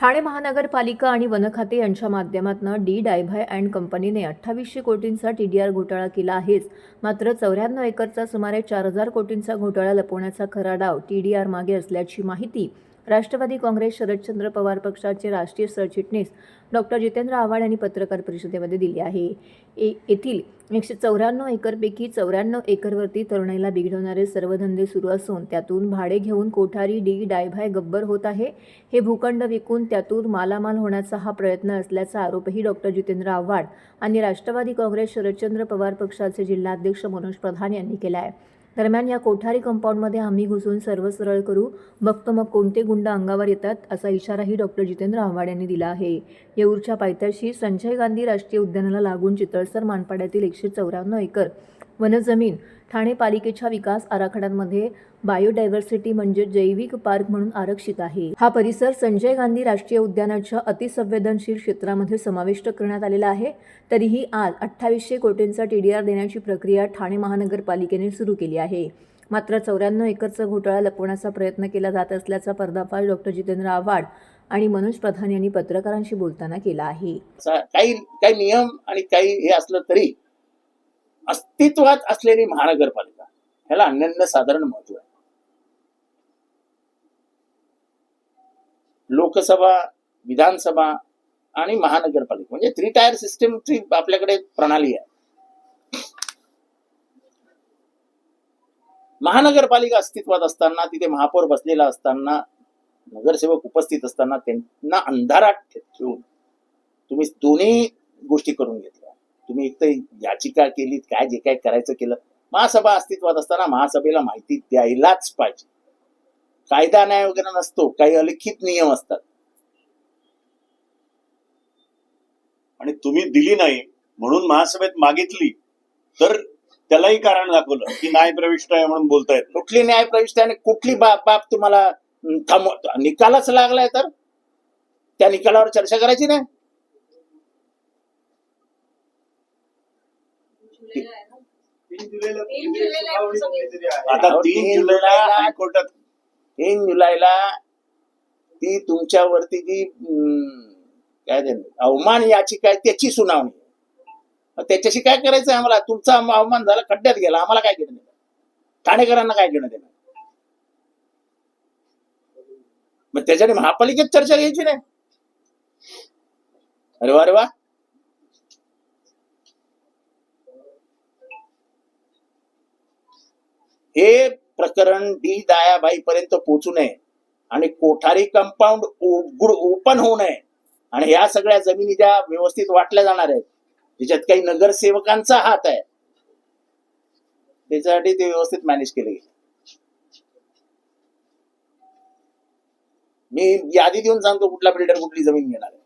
ठाणे महानगरपालिका आणि वन खाते यांच्या माध्यमातून डी डायभाय अँड कंपनीने 2800 कोटींचा टीडीआर घोटाळा केला आहेच. मात्र 94 एकरचा सुमारे 4000 कोटींचा घोटाळा लपवण्याचा खरा डाव टीडीआर मागे असल्याची माहिती राष्ट्रवादी काँग्रेस शरदचंद्र पवार पक्षाचे राष्ट्रीय सरचिटणीस डॉक्टर जितेंद्र आव्हाड यांनी पत्रकार परिषदेमध्ये दिली आहे. येथील 194 एकरपैकी 94 एकरवरती तरुणाईला बिघडवणारे सर्व धंदे सुरू असून त्यातून भाडे घेऊन कोठारी डी डायभाय गब्बर होत आहे. हे भूखंड विकून त्यातून मालामाल होण्याचा हा प्रयत्न असल्याचा आरोपही डॉक्टर जितेंद्र आव्हाड आणि राष्ट्रवादी काँग्रेस शरदचंद्र पवार पक्षाचे जिल्हाध्यक्ष मनोज प्रधान यांनी केला आहे. दरम्यान या कोठारी कंपाऊंडमध्ये आम्ही घुसून सर्व सरळ करू, बघतो मग कोणते गुंड अंगावर येतात, असा इशाराही डॉक्टर जितेंद्र आव्हाड यांनी दिला आहे. येऊरच्या पायथ्याशी संजय गांधी राष्ट्रीय उद्यानाला लागून चितळसर मानपाड्यातील 194 एकर वनजमीन ठाणे पालिकेच्या विकास आराखड्यांमध्ये बायोडायव्हर्सिटी म्हणजे जैविक पार्क म्हणून आरक्षित आहे. हा परिसर संजय गांधी राष्ट्रीय उद्यानाच्या अतिसंवेदनशील क्षेत्रामध्ये समाविष्ट करण्यात आलेला आहे. तरीही आज 2800 कोटींचा टीडीआर देण्याची प्रक्रिया ठाणे महानगरपालिकेने सुरू केली आहे. मात्र 94 एकरचा घोटाळा लपवण्याचा प्रयत्न केला जात असल्याचा पर्दाफाश डॉक्टर जितेंद्र आव्हाड आणि मनोज प्रधान यांनी पत्रकारांशी बोलताना केला आहे. काही नियम आणि काही हे असलं तरी अस्तित्वात असलेली महानगरपालिका ह्याला अनन्यसाधारण महत्व आहे. लोकसभा, विधानसभा आणि महानगरपालिका म्हणजे 3 टायर सिस्टीमची आपल्याकडे प्रणाली आहे. महानगरपालिका अस्तित्वात असताना, तिथे महापौर बसलेला असताना, नगरसेवक उपस्थित असताना त्यांना अंधारात ठेवून तुम्ही दोन्ही गोष्टी करून घेतल्या. तुम्ही एक तर याचिका केलीत, काय जे काय करायचं केलं. महासभा अस्तित्वात असताना महासभेला माहिती द्यायलाच पाहिजे. कायदा न्याय वगैरे नसतो, काही अलिखित नियम असतात आणि तुम्ही दिली नाही म्हणून महासभेत मागितली तर त्यालाही कारण दाखवलं की न्याय प्रविष्ट आहे म्हणून बोलतायत. कुठली न्याय प्रविष्ट आणि कुठली बाब तुम्हाला निकालच लागलाय तर त्या निकालावर चर्चा करायची नाही. आता 3 जुलैला हायकोर्टात 3 जुलैला ती तुमच्यावरती जी काय अवमान याचिका आहे त्याची सुनावणी. त्याच्याशी काय करायचं आम्हाला? तुमचा अवमान झाला, खड्ड्यात गेला, आम्हाला काय घेणं देणं? ठाणेकरांना काय घेणं देणं? मग त्याच्याने महापालिकेत चर्चा घ्यायची नाही. अरे वा, अरे वा. हे प्रकरण डी दयाबाई पर्यंत पोहोचू नये आणि कोठारी कंपाऊंड ओपन होऊ नये आणि या सगळ्या जमिनी ज्या व्यवस्थित वाटल्या जाणार आहेत, ज्याच्यात काही नगरसेवकांचा हात आहे, त्याच्यासाठी ते व्यवस्थित मॅनेज केले गेले. मी यादी देऊन सांगतो कुठला बिल्डर कुठली जमीन घेणार आहे.